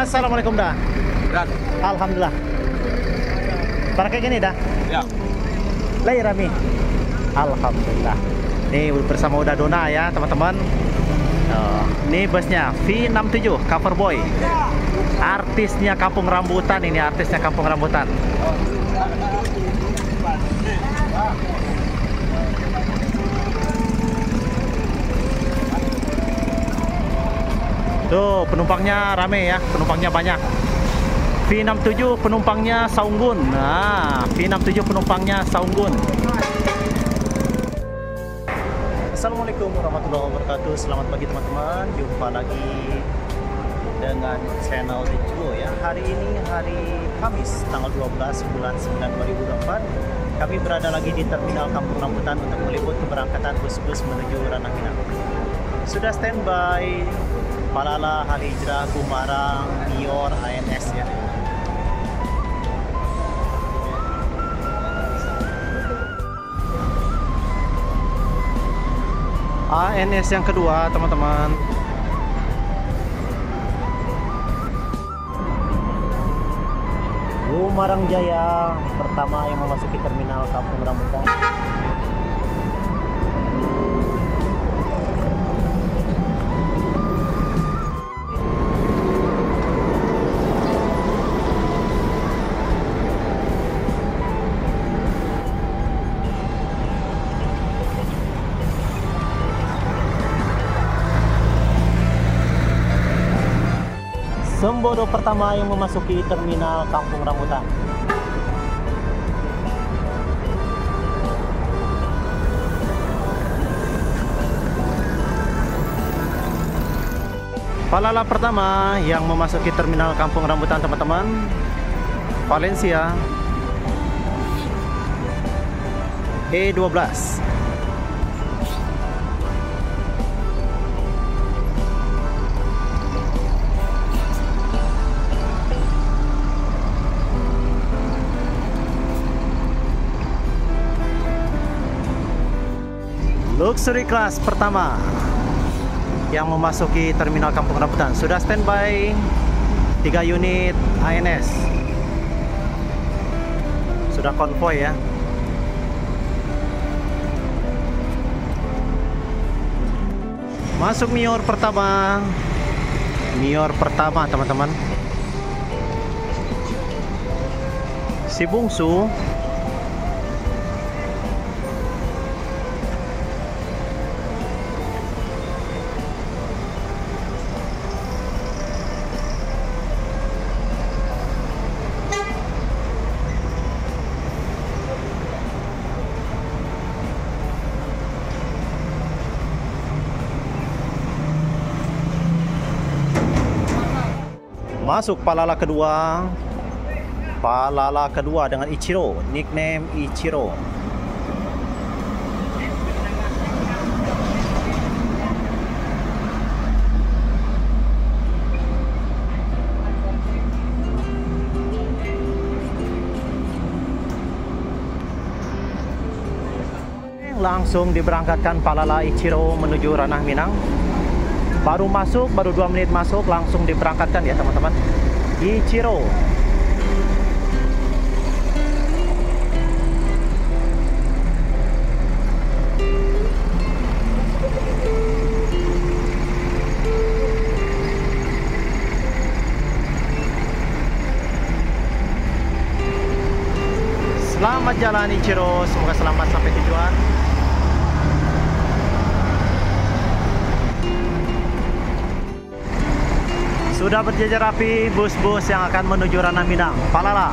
Assalamualaikum dah. Dan Alhamdulillah. Para kayak gini dah. ya, Lai rami. Alhamdulillah. Nih bersama Uda Dona ya teman-teman. Ini busnya V67 Cover Boy. Artisnya Kampung Rambutan ini, artisnya Kampung Rambutan. Tuh penumpangnya rame ya, penumpangnya banyak. V67 penumpangnya Saunggun. Nah, V67 penumpangnya Saunggun. Assalamualaikum warahmatullahi wabarakatuh. Selamat pagi teman-teman. Jumpa lagi dengan channel Dijulo ya. Hari ini hari Kamis tanggal 12 bulan 9 2024. Kami berada lagi di Terminal Kampung Rambutan untuk meliput keberangkatan bus-bus menuju Ranah Minang. Sudah standby Palala, Al Hijrah, Gumarang, Mior, ANS ya. ANS yang kedua teman-teman. Gumarang Jaya pertama yang memasuki terminal Kampung Rambutan. Sembodo pertama yang memasuki terminal Kampung Rambutan. Palala pertama yang memasuki terminal Kampung Rambutan teman-teman. Valencia E12. Luxury class pertama yang memasuki terminal Kampung Rambutan. Sudah standby 3 unit ANS. Sudah konvoy ya. Masuk Mior pertama. Mior pertama teman-teman. Si bungsu masuk Palala kedua. Palala kedua dengan Ichiro, nickname Ichiro. Langsung diberangkatkan Palala Ichiro menuju Ranah Minang. Baru masuk, baru 2 menit masuk, langsung diberangkatkan ya teman-teman. Ichiro. Selamat jalan Ichiro, semoga selamat sampai tujuan. Sudah berjajar rapi bus-bus yang akan menuju Ranah Minang. Palala,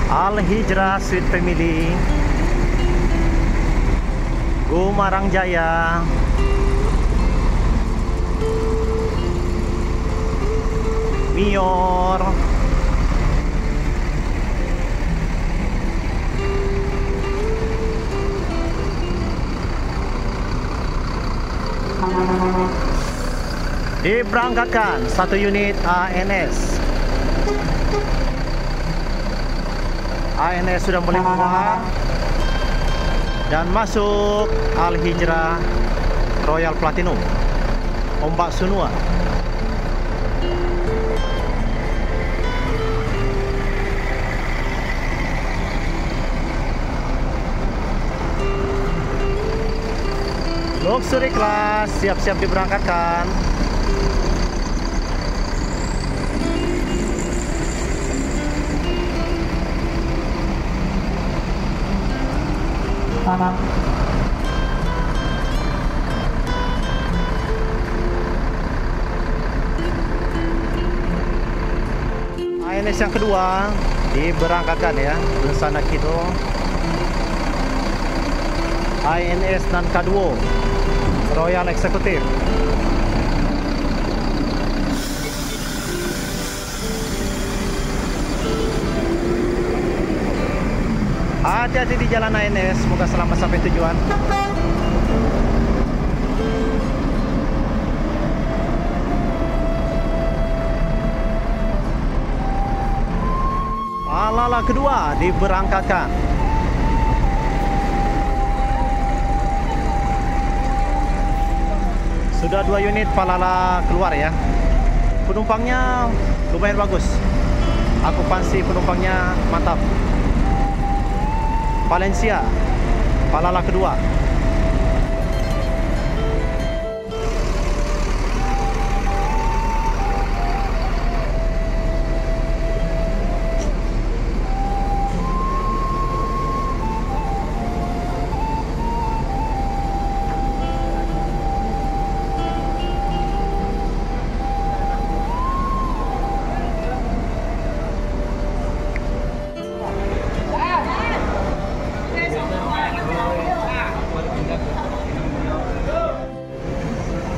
Al Hijrah Sweet Family, Gumarang Jaya, Mior, diberangkatkan 1 unit ANS. ANS sudah mulai mengular dan masuk Al Hijrah Royal Platinum Ombak Sunua. Luxury class siap-siap diberangkatkan. ANS yang kedua diberangkatkan ya, Busana Kido. ANS dan K2 Royal Executive. Hati-hati di jalan ANS, semoga selamat sampai tujuan. Palala kedua diberangkatkan. Sudah 2 unit Palala keluar ya. Penumpangnya lumayan bagus. Akupansi penumpangnya mantap. Valencia, Palala kedua.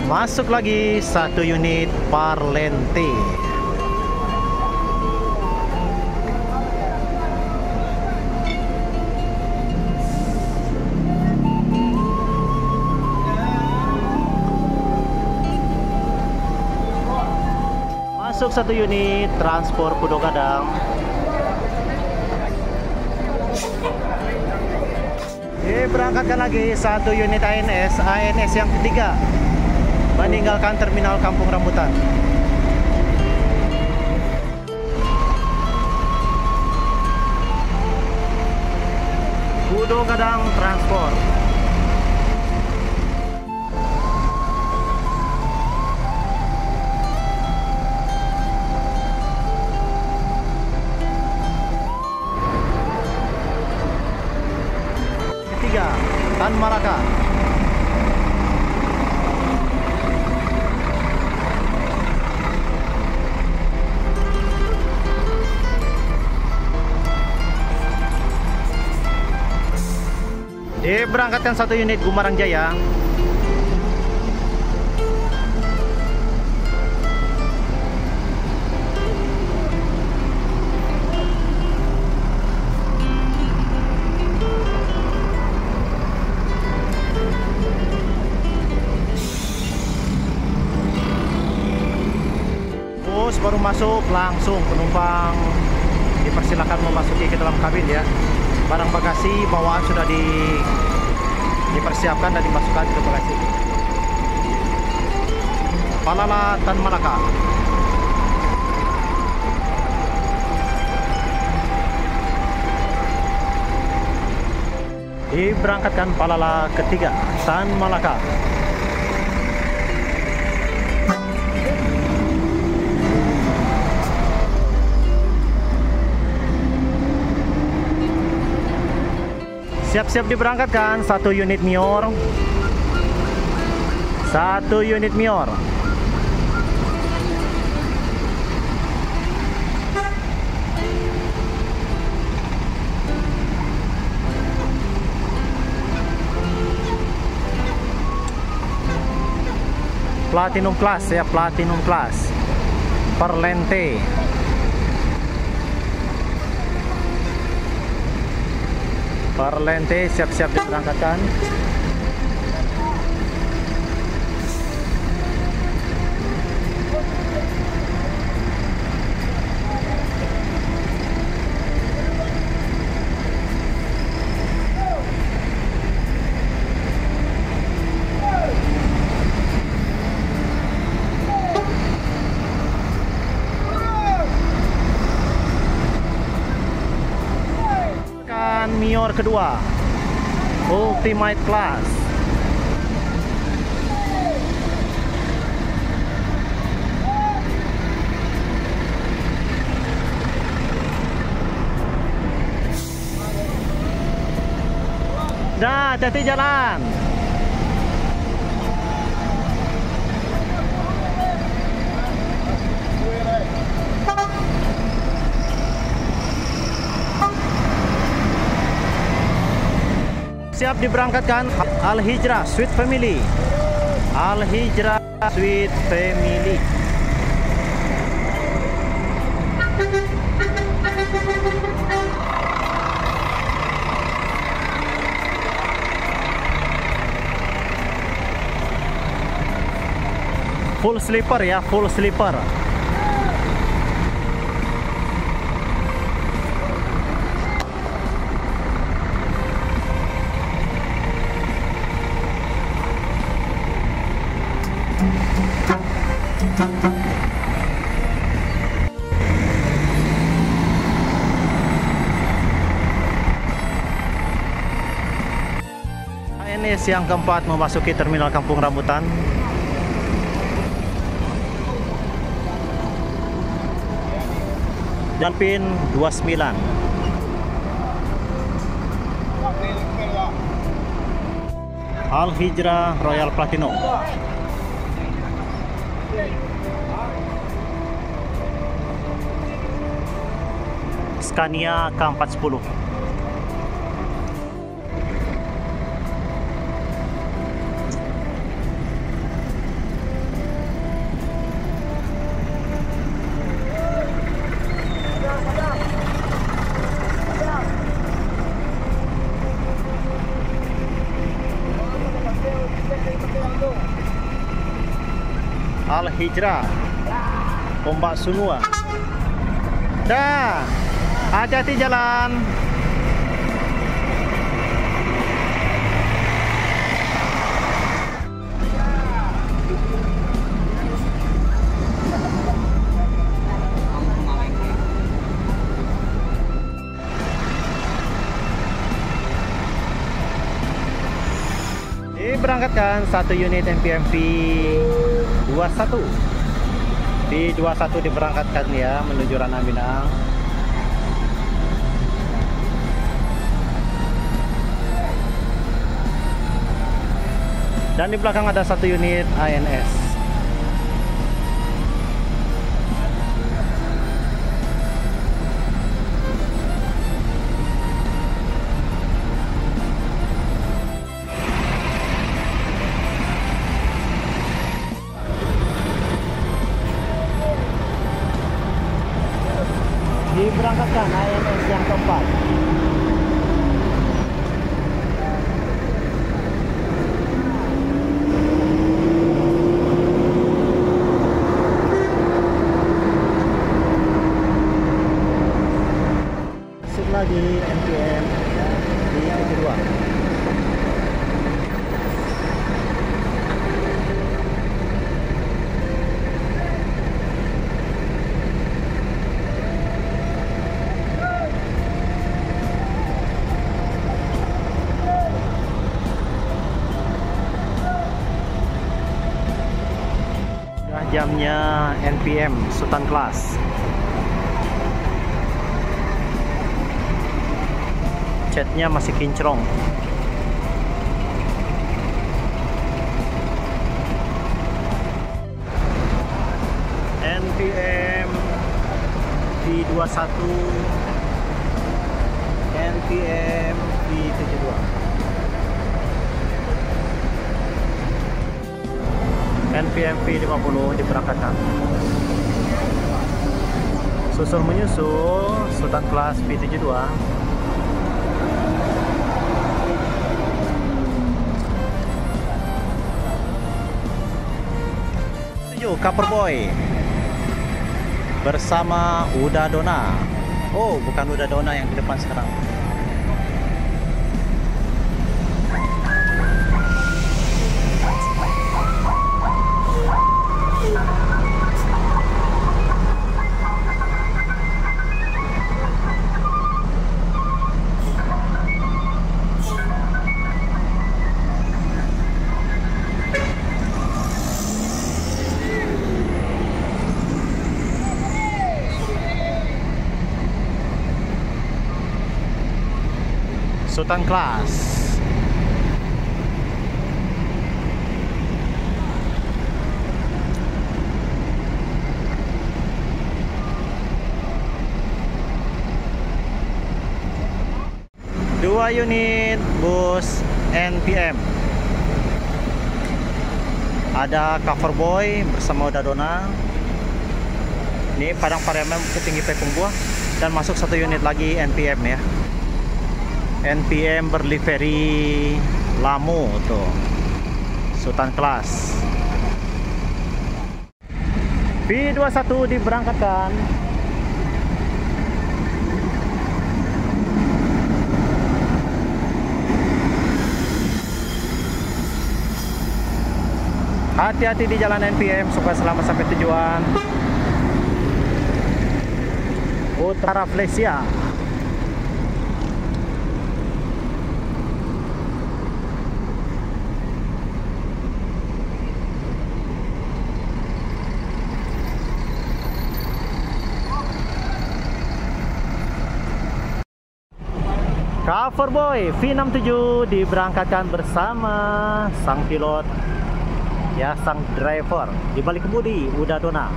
Masuk lagi 1 unit Parlente. Masuk 1 unit Transport Pudo Gadang. Berangkatkan lagi 1 unit ANS yang ketiga meninggalkan terminal Kampung Rambutan. Pudo Gadang Transport. Ketiga, Tan Malaka. Diberangkatkan 1 unit Gumarang Jaya. Bus baru masuk, langsung penumpang dipersilakan memasuki ke dalam kabin ya. Barang bagasi bawaan sudah dipersiapkan dan dimasukkan ke bagasi. Palala Tan Malaka. Diberangkatkan Palala ketiga Tan Malaka. Siap-siap diberangkatkan 1 unit Mior. 1 unit Mior. Platinum Class ya, Platinum Class. Parlente. Parlente siap-siap diberangkatkan. Mior kedua Ultimate Class. Dah, hati-hati jalan. Siap diberangkatkan Al Hijrah Sweet Family. Al Hijrah Sweet Family. Full sleeper ya, full sleeper. ANS yang keempat memasuki terminal Kampung Rambutan. Dan pin 29. Al Hijrah Royal Platinum. Scania K410. Al Hijrah Ombak Sunua. Dah, hati-hati jalan. Diberangkatkan satu unit MPMV 21. Di 21 diberangkatkan ya menuju Ranah Minang. Dan di belakang ada satu unit ANS. Diberangkatkan ANS yang keempat. Masuk lagi MPM di kedua. Jamnya NPM Sultan Class. Catnya masih kinclong. NPM V21, NPM V72. NPM V50 diberangkatkan. Susul menyusul Sultan Class V72. Cover Boy bersama Udadona. Oh, bukan Udadona yang di depan sekarang. Sultan Class 2 unit bus NPM. Ada Cover Boy bersama Udadona. Ini Padang Pariaman Bukit Tinggi Pekung Buah. Dan masuk 1 unit lagi NPM ya. NPM berlivery Lamu tuh. Sultan Kelas. V21 diberangkatkan. Hati-hati di jalan NPM supaya selamat sampai tujuan. Utara Flesia. Cover Boy V67 diberangkatkan bersama sang pilot ya, sang driver. Di balik kemudi Udadona.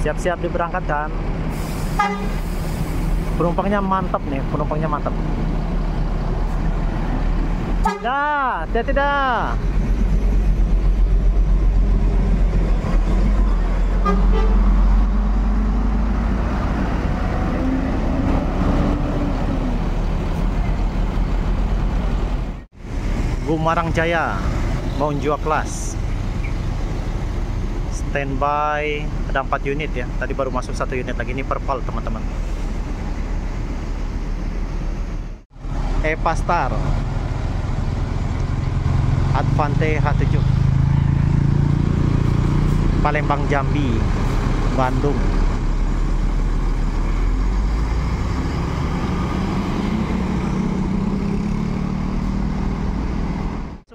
Siap-siap diberangkatkan. Penumpangnya mantap nih, penumpangnya mantap. Dah, hati-hati dah. Gumarang Jaya Maunjua Kelas. Standby, ada 4 unit ya. Tadi baru masuk 1 unit lagi. Ini perpal teman-teman. Epastar Advante H7 Palembang Jambi Bandung.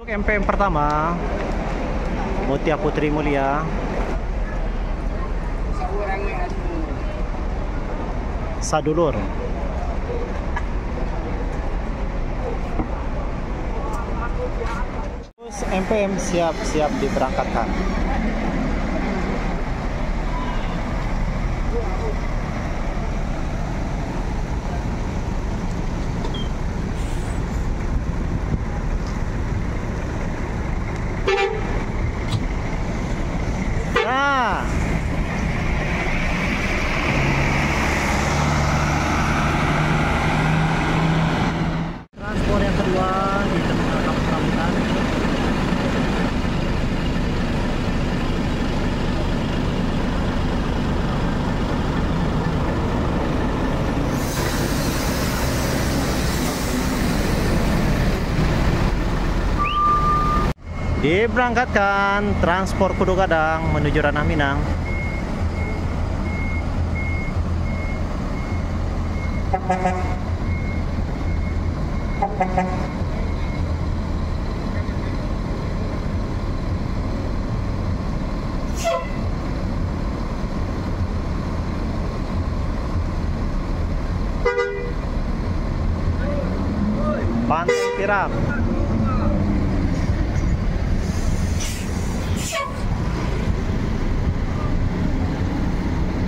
MPM pertama Mutia Putri Mulia. Sadulur. Terus MPM siap-siap diberangkatkan. Transport yang kedua di Terminal Kampung Rambutan. Diberangkatkan transport Kudu Gadang menuju Ranah Minang. Pantai Tiram.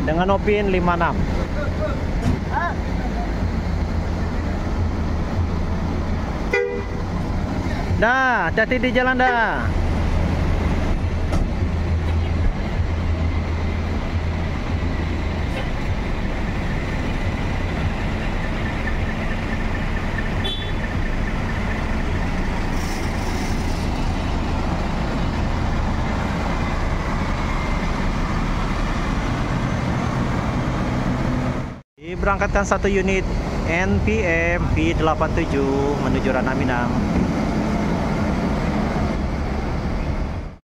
Dengan Opin 56. Dah, hati-hati di jalan dah. Diberangkatkan 1 unit NPM V87 menuju Ranah Minang.